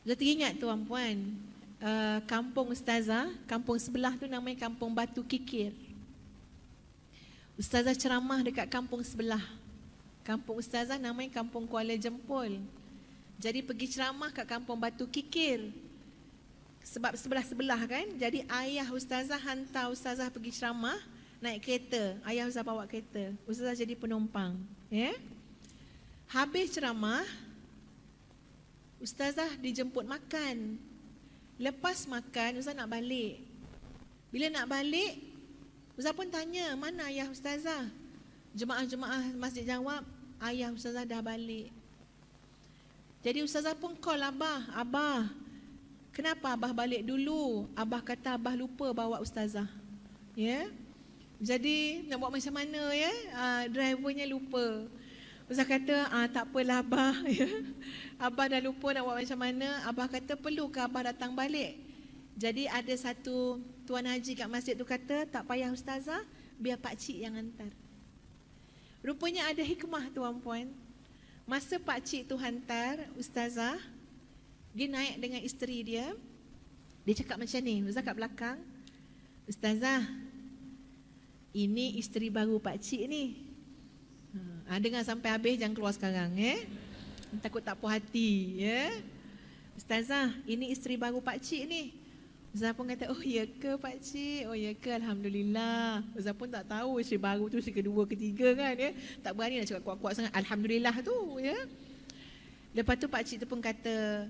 Saya teringat tuan-puan, kampung Ustazah, kampung sebelah tu namanya Kampung Batu Kikir. Ustazah ceramah dekat kampung sebelah. Kampung Ustazah namanya Kampung Kuala Jempol. Jadi pergi ceramah kat Kampung Batu Kikir. Sebab sebelah-sebelah kan. Jadi ayah Ustazah hantar Ustazah pergi ceramah naik kereta. Ayah Ustazah bawa kereta. Ustazah jadi penumpang. Ya? Habis ceramah, Ustazah dijemput makan. Lepas makan, Ustazah nak balik. Bila nak balik, Ustazah pun tanya, mana ayah Ustazah? Jemaah-jemaah masjid jawab, ayah Ustazah dah balik. Jadi Ustazah pun call Abah. Abah, kenapa Abah balik dulu? Abah kata Abah lupa bawa Ustazah. Ya? Jadi nak buat macam mana ya? Drivernya lupa. Ustazah kata, tak apalah Abah. Ya? Abah dah lupa nak buat macam mana. Abah kata, perlukah Abah datang balik? Jadi ada satu Tuan Haji kat masjid tu kata, tak payah Ustazah, biar pakcik yang hantar. Rupanya ada hikmah tuan-puan. Masa pakcik tu hantar Ustazah, dia naik dengan isteri dia. Dia cakap macam ni, Ustazah kat belakang, Ustazah, ini isteri baru pakcik ni. Dengar sampai habis, jangan keluar sekarang. Takut tak puas hati. Ya? Ustazah, ini isteri baru pakcik ni. Ustazah pun kata, oh ya ke pakcik? Oh ya ke, Alhamdulillah. Ustazah pun tak tahu isteri baru tu isteri kedua, ketiga kan. Ya? Tak berani nak cakap kuat-kuat sangat. Alhamdulillah tu. Ya? Lepas tu pakcik tu pun kata,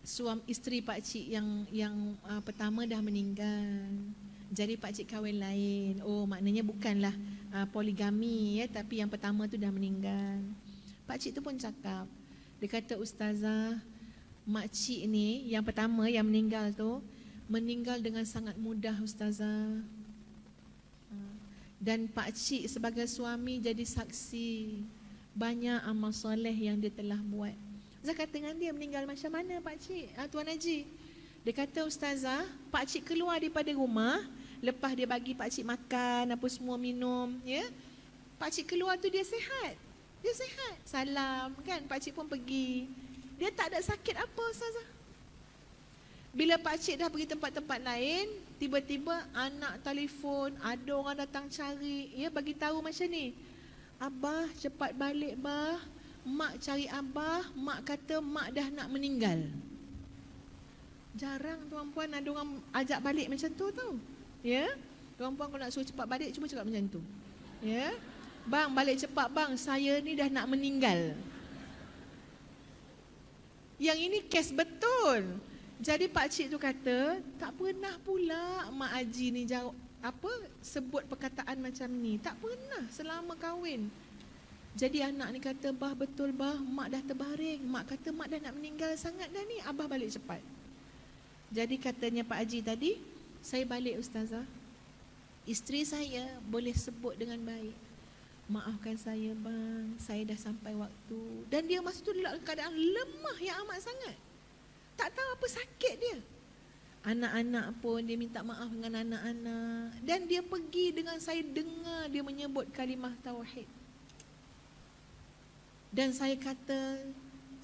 suami isteri pakcik yang pertama dah meninggal. Jadi pakcik kahwin lain. Oh maknanya bukanlah poligami ya, tapi yang pertama tu dah meninggal. Pakcik tu pun cakap, dia kata, Ustazah, makcik ni yang pertama yang meninggal tu meninggal dengan sangat mudah Ustazah. Dan pakcik sebagai suami jadi saksi banyak amal soleh yang dia telah buat. Ustazah kata dengan dia, meninggal macam mana pakcik? Tuan Haji, dia kata, Ustazah, pakcik keluar daripada rumah, lepas dia bagi pakcik makan, apa semua minum, ya. Pakcik keluar tu dia sihat. Dia sihat. Salam kan, pakcik pun pergi. Dia tak ada sakit apa Ustazah. Bila pakcik dah pergi tempat-tempat lain, tiba-tiba anak telefon, ada orang datang cari, ya, bagi tahu macam ni. Abah cepat balik bah. Mak cari Abah, mak kata mak dah nak meninggal. Jarang tuan-puan ada orang ajak balik macam tu tau. Ya? Tuan-puan kalau nak suruh cepat balik, cuba cakap macam tu. Ya? Bang, balik cepat bang, saya ni dah nak meninggal. Yang ini kes betul. Jadi pakcik tu kata, tak pernah pula Mak Haji ni sebut perkataan macam ni. Tak pernah selama kahwin. Jadi anak ni kata, bah betul bah, mak dah terbaring. Mak kata mak dah nak meninggal sangat dah ni, Abah balik cepat. Jadi katanya Pak Haji tadi, saya balik Ustazah. Isteri saya boleh sebut dengan baik, maafkan saya bang, saya dah sampai waktu. Dan dia masa tu dalam keadaan lemah yang amat sangat. Tak tahu apa sakit dia. Anak-anak pun dia minta maaf dengan anak-anak. Dan dia pergi dengan saya dengar dia menyebut kalimah tauhid. Dan saya kata,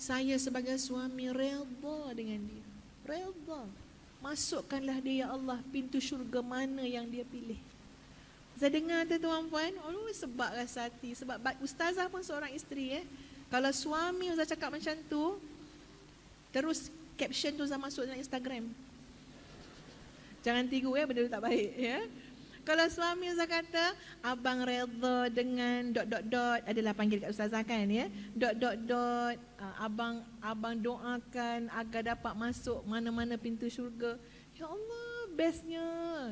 saya sebagai suami redha dengan dia. Redha. Masukkanlah dia ya Allah pintu syurga mana yang dia pilih. Saya dengar tu tuan-puan, sebab rasa hati. Sebab Ustazah pun seorang isteri. Kalau suami Ustazah cakap macam tu, terus caption tu Ustazah masuk dalam Instagram. Jangan tiru benda tu tak baik ya. Kalau suami Ustazah kata, abang redha dengan ... adalah panggil kat Ustazah kan ya. ... abang doakan agar dapat masuk mana-mana pintu syurga. Ya Allah, bestnya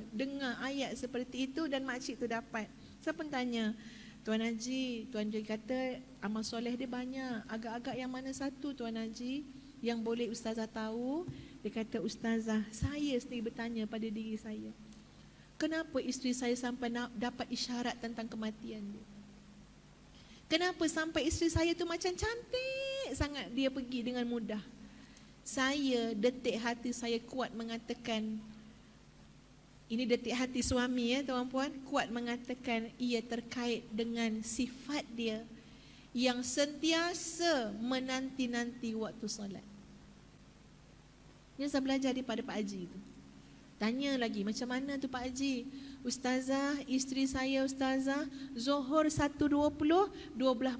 dengar ayat seperti itu dan makcik tu dapat. Saya pun tanya, Tuan Haji, Tuan Haji kata amal soleh dia banyak. Agak-agak yang mana satu Tuan Haji yang boleh Ustazah tahu? Dia kata, Ustazah, saya sendiri bertanya pada diri saya, kenapa isteri saya sampai dapat isyarat tentang kematian dia? Kenapa sampai isteri saya tu macam cantik sangat dia pergi dengan mudah? Saya, detik hati saya kuat mengatakan, ini detik hati suami ya tuan-puan, kuat mengatakan ia terkait dengan sifat dia yang sentiasa menanti-nanti waktu solat. Dia saya belajar daripada Pak Haji tu. Tanya lagi, macam mana tu Pak Haji? Ustazah, isteri saya Ustazah, Zuhur 1.20, 12.45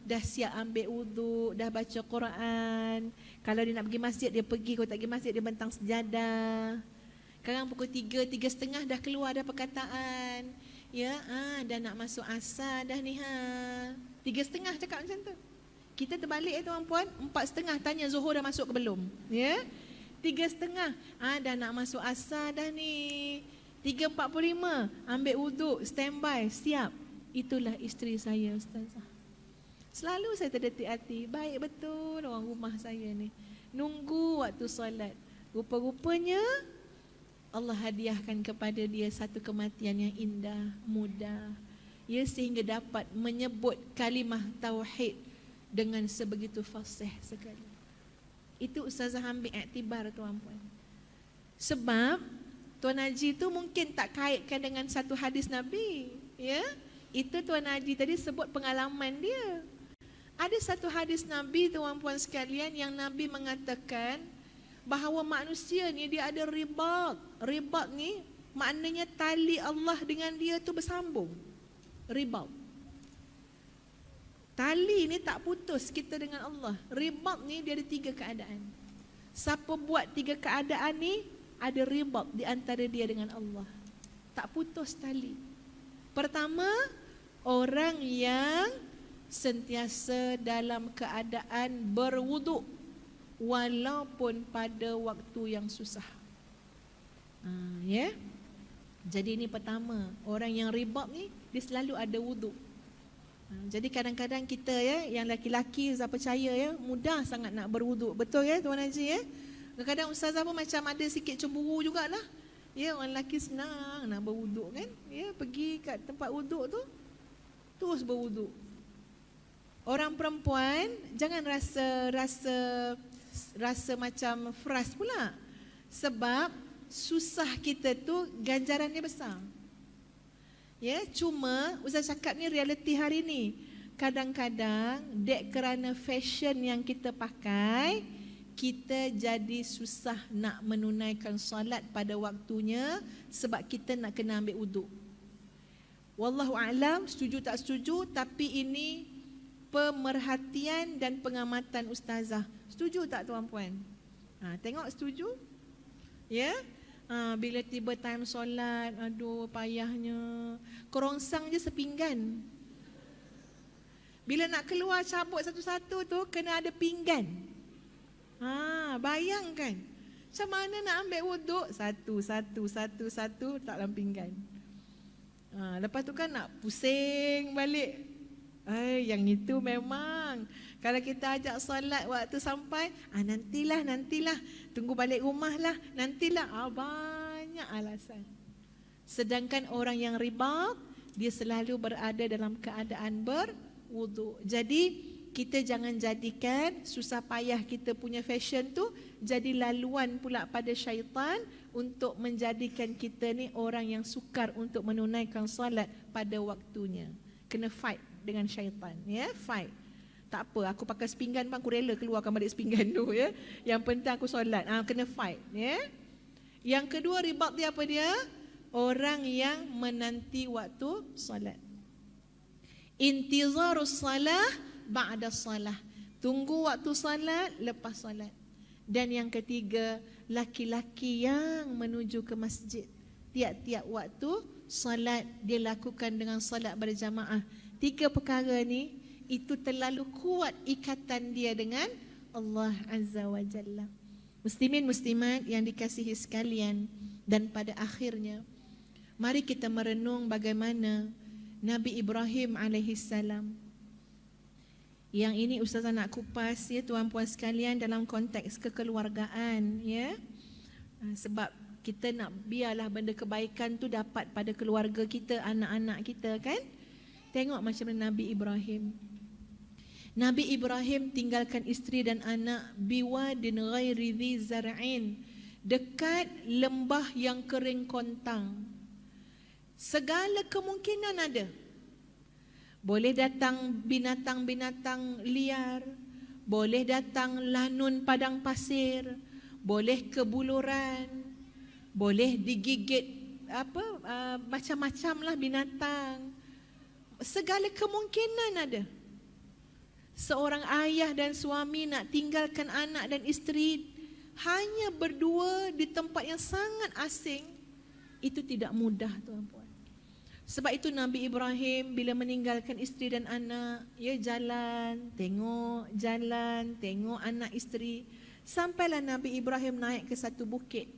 dah siap ambil wuduk, dah baca Quran. Kalau dia nak pergi masjid, dia pergi. Kalau tak pergi masjid, dia bentang sejadah. Sekarang pukul 3, 3.30 dah keluar dah perkataan. Ya, dah nak masuk asar dah ni 3.30 cakap macam tu. Kita terbalik tuan-puan, 4.30 tanya Zuhur dah masuk ke belum? Ya. 3.30, dah nak masuk asar dah ni. 3.45, ambil wuduk, standby, siap. Itulah isteri saya Ustazah. Selalu saya terdetik hati, baik betul orang rumah saya ni. Nunggu waktu solat. Rupa-rupanya Allah hadiahkan kepada dia satu kematian yang indah, mudah. Ya, sehingga dapat menyebut kalimah tauhid dengan sebegitu fasih sekali. Itu Ustazah ambil iktibar tuan-puan. Sebab Tuan Haji tu mungkin tak kaitkan dengan satu hadis Nabi. Ya, itu Tuan Haji tadi sebut pengalaman dia. Ada satu hadis Nabi tuan-puan sekalian yang Nabi mengatakan bahawa manusia ni dia ada ribat. Ribat ni maknanya tali Allah dengan dia tu bersambung. Ribat. Tali ni tak putus kita dengan Allah. Ribat ni dia ada 3 keadaan. Siapa buat 3 keadaan ni, ada ribat di antara dia dengan Allah. Tak putus tali. Pertama, orang yang sentiasa dalam keadaan berwuduk walaupun pada waktu yang susah. Ya. Jadi ini pertama, orang yang ribat ni dia selalu ada wuduk. Jadi kadang-kadang kita yang laki-laki saya percaya mudah sangat nak berwuduk. Betul Tuan Haji Kadang-kadang ustazah pun macam ada sikit cemburu jugalah. Ya, orang lelaki senang nak berwuduk kan. Ya, pergi kat tempat wuduk tu terus berwuduk. Orang perempuan jangan rasa macam frust pula. Sebab susah kita tu ganjarannya besar. Ya, cuma Ustaz cakap ni realiti hari ni. Kadang-kadang dek kerana fashion yang kita pakai, kita jadi susah nak menunaikan solat pada waktunya sebab kita nak kena ambil wuduk. Wallahu a'lam, setuju tak setuju, tapi ini pemerhatian dan pengamatan ustazah. Setuju tak tuan-puan? Tengok setuju? Ya? Bila tiba time solat, aduh payahnya. Kerongsang je sepinggan. Bila nak keluar cabut satu-satu tu kena ada pinggan. Bayangkan. Macam mana nak ambil wuduk? Satu tak dalam pinggan. Lepas tu kan nak pusing balik. Yang itu memang kalau kita ajak solat waktu sampai, nantilah, tunggu balik rumah lah, nantilah, banyak alasan. Sedangkan orang yang ribat, dia selalu berada dalam keadaan berwuduk. Jadi kita jangan jadikan susah payah kita punya fashion tu jadi laluan pula pada syaitan untuk menjadikan kita ni orang yang sukar untuk menunaikan solat pada waktunya. Kena fight dengan syaitan, ya, fight. Tak apa, aku pakai sepinggan pun aku rela keluarkan balik sepinggan tu, ya. Yang penting aku solat. Kena fight, ya. Yang kedua ribat dia apa dia? Orang yang menanti waktu solat. Intizarus salah ba'da salah. Tunggu waktu solat lepas solat. Dan yang ketiga, laki-laki yang menuju ke masjid. Tiap-tiap waktu solat dia lakukan dengan solat berjamaah. 3 perkara ni itu terlalu kuat ikatan dia dengan Allah Azza wa Jalla. Muslimin muslimat yang dikasihi sekalian, dan pada akhirnya mari kita merenung bagaimana Nabi Ibrahim alaihissalam. Yang ini ustazah nak kupas ya tuan-puan sekalian dalam konteks kekeluargaan, ya. Sebab kita nak biarlah benda kebaikan tu dapat pada keluarga kita, anak-anak kita kan. Tengok macam mana Nabi Ibrahim. Nabi Ibrahim tinggalkan isteri dan anak biwadin ghairi dhi zar'in, dekat lembah yang kering kontang. Segala kemungkinan ada. Boleh datang binatang-binatang liar, boleh datang lanun padang pasir, boleh kebuluran, boleh digigit macam-macam lah binatang. Segala kemungkinan ada. Seorang ayah dan suami nak tinggalkan anak dan isteri hanya berdua di tempat yang sangat asing, itu tidak mudah, tuan-puan. Sebab itu Nabi Ibrahim bila meninggalkan isteri dan anak, jalan, tengok anak isteri. Sampailah Nabi Ibrahim naik ke satu bukit.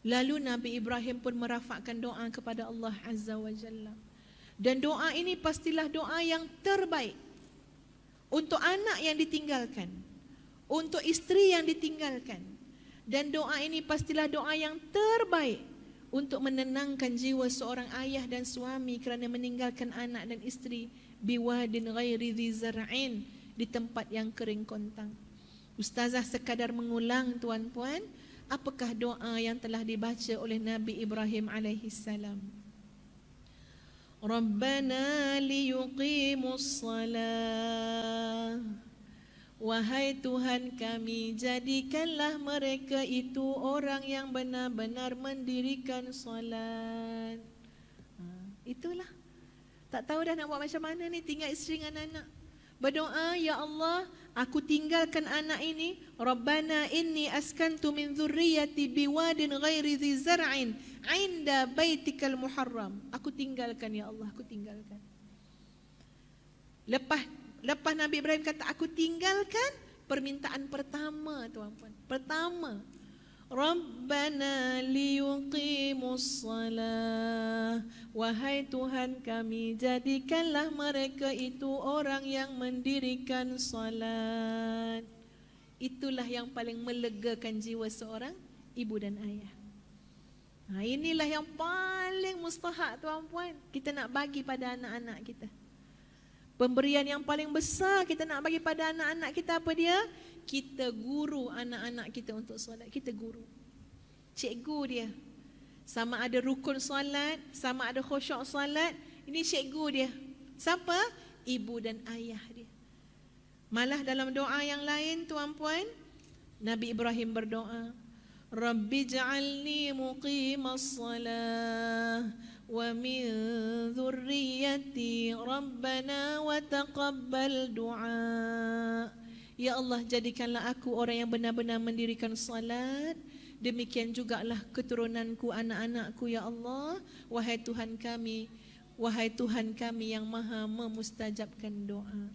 Lalu Nabi Ibrahim pun merafakkan doa kepada Allah Azza wa Jalla. Dan doa ini pastilah doa yang terbaik untuk anak yang ditinggalkan, untuk isteri yang ditinggalkan. Dan doa ini pastilah doa yang terbaik untuk menenangkan jiwa seorang ayah dan suami kerana meninggalkan anak dan isteri biwadin ghairi dhi zar'in, di tempat yang kering kontang. Ustazah sekadar mengulang, tuan-puan, apakah doa yang telah dibaca oleh Nabi Ibrahim alaihi salam. Rabbana liyuqimus salah. Wahai Tuhan kami, jadikanlah mereka itu orang yang benar-benar mendirikan solat. Itulah. Tak tahu dah nak buat macam mana ni, tinggal isteri dengan anak. Berdoa, ya Allah, aku tinggalkan anak ini. Rabbana inni askantu min dhurriyyati biwadin ghairi dhi zar'in 'inda baitikal muharram. Aku tinggalkan, ya Allah, aku tinggalkan. Lepas Nabi Ibrahim kata aku tinggalkan, permintaan pertama, tuan-puan. Pertama, Rabbana liyuqimus salah. Wahai Tuhan kami, jadikanlah mereka itu orang yang mendirikan salat. Itulah yang paling melegakan jiwa seorang ibu dan ayah. Inilah yang paling mustahak, tuan-puan, kita nak bagi pada anak-anak kita. Pemberian yang paling besar kita nak bagi pada anak-anak kita apa dia? Kita guru anak-anak kita untuk solat. Kita guru, cikgu dia. Sama ada rukun solat, sama ada khusyuk solat, ini cikgu dia. Siapa? Ibu dan ayah dia. Malah dalam doa yang lain, tuan-puan, Nabi Ibrahim berdoa, Rabbi ja'alni muqimas salah wa min dhurriyyati Rabbana wa taqabbal du'a. Ya Allah, jadikanlah aku orang yang benar-benar mendirikan salat. Demikian jugalah keturunanku, anak-anakku, ya Allah. Wahai Tuhan kami yang maha memustajabkan doa.